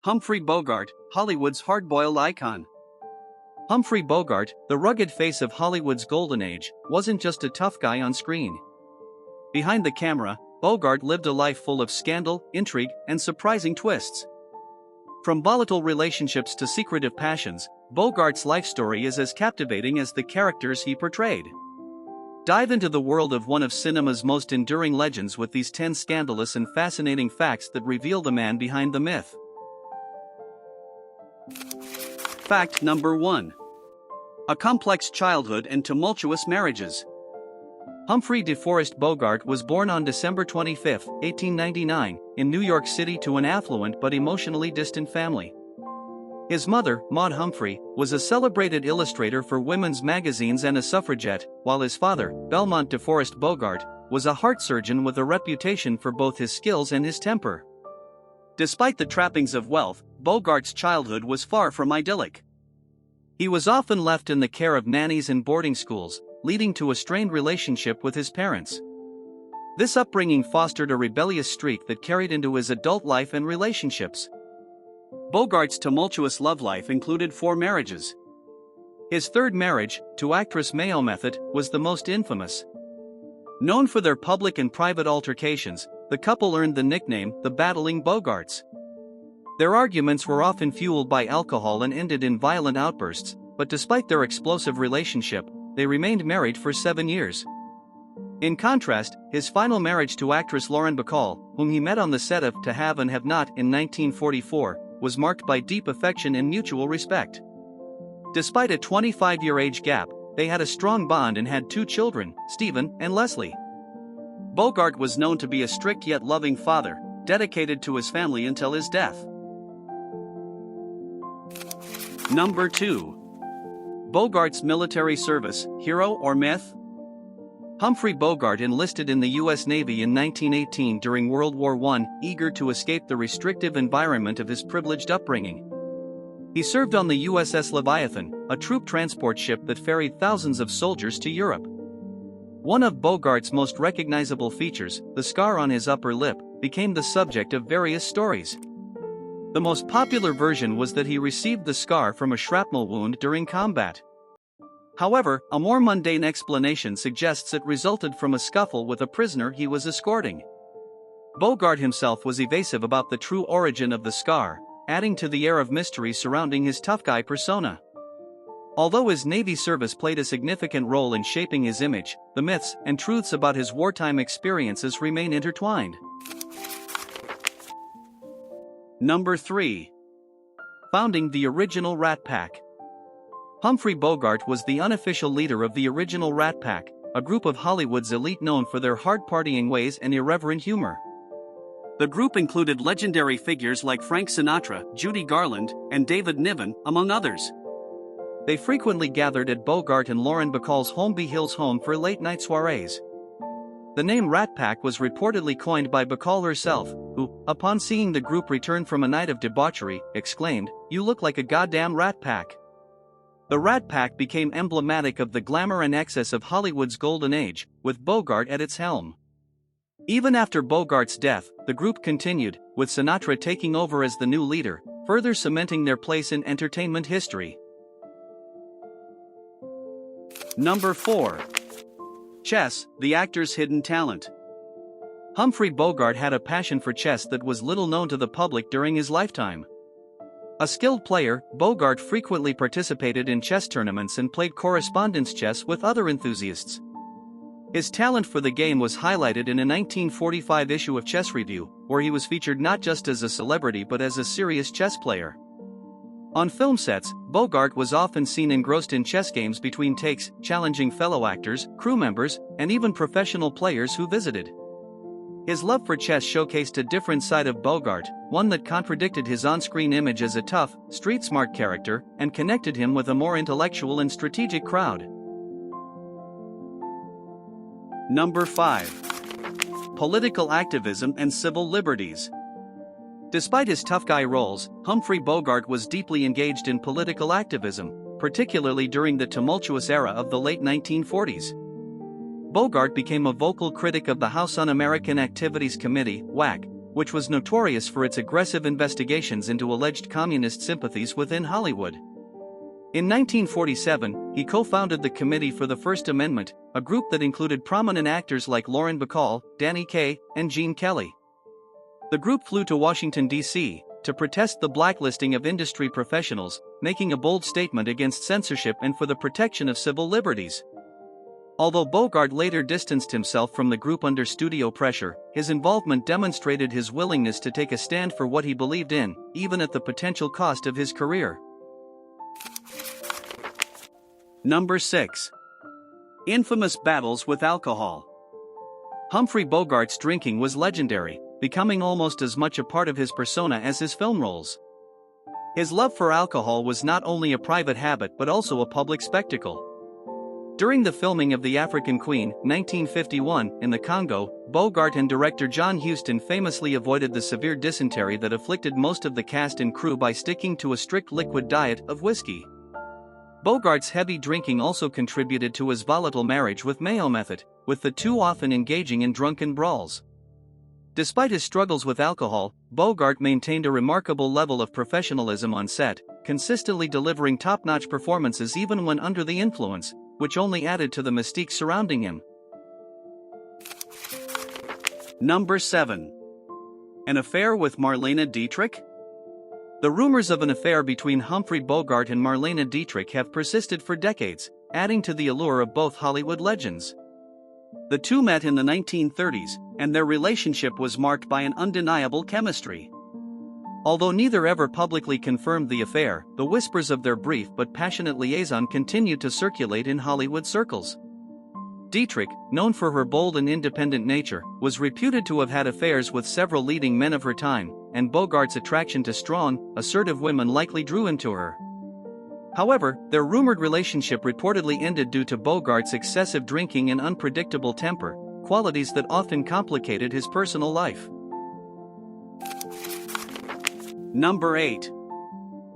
Humphrey Bogart, Hollywood's hard-boiled icon. Humphrey Bogart, the rugged face of Hollywood's golden age, wasn't just a tough guy on screen. Behind the camera, Bogart lived a life full of scandal, intrigue, and surprising twists. From volatile relationships to secretive passions, Bogart's life story is as captivating as the characters he portrayed. Dive into the world of one of cinema's most enduring legends with these 10 scandalous and fascinating facts that reveal the man behind the myth. Fact number 1. A complex childhood and tumultuous marriages. Humphrey DeForest Bogart was born on December 25, 1899, in New York City to an affluent but emotionally distant family. His mother, Maud Humphrey, was a celebrated illustrator for women's magazines and a suffragette, while his father, Belmont DeForest Bogart, was a heart surgeon with a reputation for both his skills and his temper. Despite the trappings of wealth, Bogart's childhood was far from idyllic. He was often left in the care of nannies and boarding schools, leading to a strained relationship with his parents. This upbringing fostered a rebellious streak that carried into his adult life and relationships. Bogart's tumultuous love life included 4 marriages. His third marriage, to actress Mayo Method, was the most infamous. Known for their public and private altercations, the couple earned the nickname the Battling Bogarts. Their arguments were often fueled by alcohol and ended in violent outbursts, but despite their explosive relationship, they remained married for 7 years. In contrast, his final marriage to actress Lauren Bacall, whom he met on the set of To Have and Have Not in 1944, was marked by deep affection and mutual respect. Despite a 25-year age gap, they had a strong bond and had 2 children, Stephen and Leslie. Bogart was known to be a strict yet loving father, dedicated to his family until his death. Number 2. Bogart's military service, hero or myth? Humphrey Bogart enlisted in the U.S. Navy in 1918 during World War I, eager to escape the restrictive environment of his privileged upbringing. He served on the USS Leviathan, a troop transport ship that ferried thousands of soldiers to Europe. One of Bogart's most recognizable features, the scar on his upper lip, became the subject of various stories. The most popular version was that he received the scar from a shrapnel wound during combat. However, a more mundane explanation suggests it resulted from a scuffle with a prisoner he was escorting. Bogart himself was evasive about the true origin of the scar, adding to the air of mystery surrounding his tough guy persona. Although his Navy service played a significant role in shaping his image, the myths and truths about his wartime experiences remain intertwined. Number 3. Founding the original Rat Pack. Humphrey Bogart was the unofficial leader of the original Rat Pack, a group of Hollywood's elite known for their hard-partying ways and irreverent humor. The group included legendary figures like Frank Sinatra, Judy Garland, and David Niven, among others. They frequently gathered at Bogart and Lauren Bacall's Holmby Hills home for late-night soirees. The name Rat Pack was reportedly coined by Bacall herself, who, upon seeing the group return from a night of debauchery, exclaimed, "You look like a goddamn Rat Pack." The Rat Pack became emblematic of the glamour and excess of Hollywood's golden age, with Bogart at its helm. Even after Bogart's death, the group continued, with Sinatra taking over as the new leader, further cementing their place in entertainment history. Number 4. Chess, the actor's hidden talent. Humphrey Bogart had a passion for chess that was little known to the public during his lifetime. A skilled player, Bogart frequently participated in chess tournaments and played correspondence chess with other enthusiasts. His talent for the game was highlighted in a 1945 issue of Chess Review, where he was featured not just as a celebrity but as a serious chess player. On film sets, Bogart was often seen engrossed in chess games between takes, challenging fellow actors, crew members, and even professional players who visited. His love for chess showcased a different side of Bogart, one that contradicted his on-screen image as a tough, street-smart character, and connected him with a more intellectual and strategic crowd. Number 5. Political activism and civil liberties. Despite his tough guy roles, Humphrey Bogart was deeply engaged in political activism, particularly during the tumultuous era of the late 1940s. Bogart became a vocal critic of the House Un-American Activities Committee, WAC, which was notorious for its aggressive investigations into alleged communist sympathies within Hollywood. In 1947, he co-founded the Committee for the First Amendment, a group that included prominent actors like Lauren Bacall, Danny Kaye, and Gene Kelly. The group flew to Washington, D.C., to protest the blacklisting of industry professionals, making a bold statement against censorship and for the protection of civil liberties. Although Bogart later distanced himself from the group under studio pressure, his involvement demonstrated his willingness to take a stand for what he believed in, even at the potential cost of his career. Number 6. Infamous battles with alcohol. Humphrey Bogart's drinking was legendary, becoming almost as much a part of his persona as his film roles. His love for alcohol was not only a private habit but also a public spectacle. During the filming of The African Queen, 1951, in the Congo, Bogart and director John Huston famously avoided the severe dysentery that afflicted most of the cast and crew by sticking to a strict liquid diet of whiskey. Bogart's heavy drinking also contributed to his volatile marriage with Mayo Method, with the two often engaging in drunken brawls. Despite his struggles with alcohol, Bogart maintained a remarkable level of professionalism on set, consistently delivering top-notch performances even when under the influence, which only added to the mystique surrounding him. Number 7. An affair with Marlene Dietrich? The rumors of an affair between Humphrey Bogart and Marlene Dietrich have persisted for decades, adding to the allure of both Hollywood legends. The two met in the 1930s, and their relationship was marked by an undeniable chemistry. Although neither ever publicly confirmed the affair, the whispers of their brief but passionate liaison continued to circulate in Hollywood circles. Dietrich, known for her bold and independent nature, was reputed to have had affairs with several leading men of her time, and Bogart's attraction to strong, assertive women likely drew him to her. However, their rumored relationship reportedly ended due to Bogart's excessive drinking and unpredictable temper, qualities that often complicated his personal life. Number 8.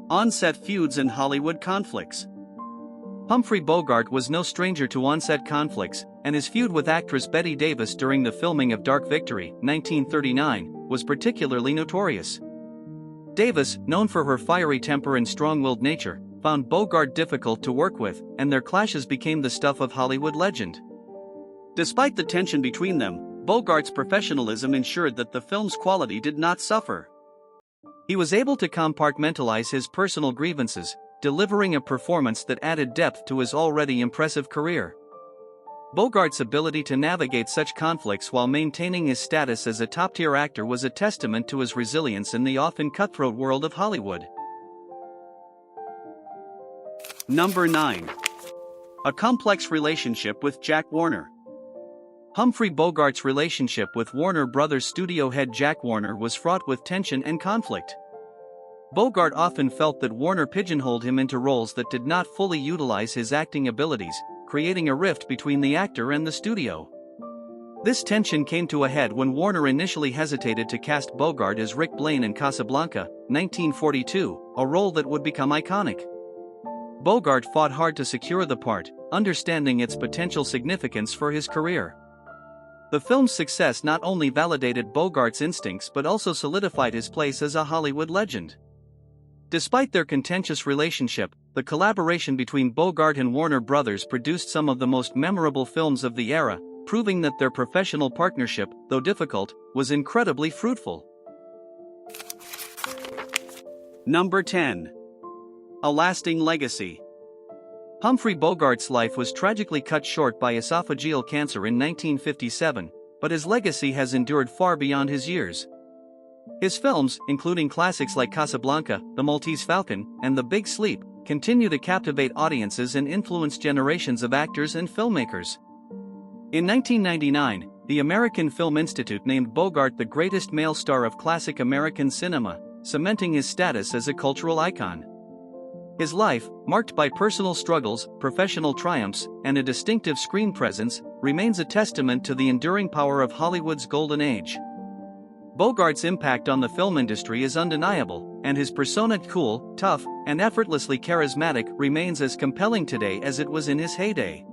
On-set feuds and Hollywood conflicts. Humphrey Bogart was no stranger to on-set conflicts, and his feud with actress Bette Davis during the filming of Dark Victory, 1939, was particularly notorious. Davis, known for her fiery temper and strong-willed nature, found Bogart difficult to work with, and their clashes became the stuff of Hollywood legend. Despite the tension between them, Bogart's professionalism ensured that the film's quality did not suffer. He was able to compartmentalize his personal grievances, delivering a performance that added depth to his already impressive career. Bogart's ability to navigate such conflicts while maintaining his status as a top-tier actor was a testament to his resilience in the often cutthroat world of Hollywood. Number 9. A complex relationship with Jack Warner. Humphrey Bogart's relationship with Warner Brothers studio head Jack Warner was fraught with tension and conflict. Bogart often felt that Warner pigeonholed him into roles that did not fully utilize his acting abilities, creating a rift between the actor and the studio. This tension came to a head when Warner initially hesitated to cast Bogart as Rick Blaine in Casablanca, 1942, a role that would become iconic. Bogart fought hard to secure the part, understanding its potential significance for his career. The film's success not only validated Bogart's instincts but also solidified his place as a Hollywood legend. Despite their contentious relationship, the collaboration between Bogart and Warner Brothers produced some of the most memorable films of the era, proving that their professional partnership, though difficult, was incredibly fruitful. Number 10. A lasting legacy. Humphrey Bogart's life was tragically cut short by esophageal cancer in 1957, but his legacy has endured far beyond his years. His films, including classics like Casablanca, The Maltese Falcon, and The Big Sleep, continue to captivate audiences and influence generations of actors and filmmakers. In 1999, the American Film Institute named Bogart the greatest male star of classic American cinema, cementing his status as a cultural icon. His life, marked by personal struggles, professional triumphs, and a distinctive screen presence, remains a testament to the enduring power of Hollywood's golden age. Bogart's impact on the film industry is undeniable, and his persona, cool, tough, and effortlessly charismatic, remains as compelling today as it was in his heyday.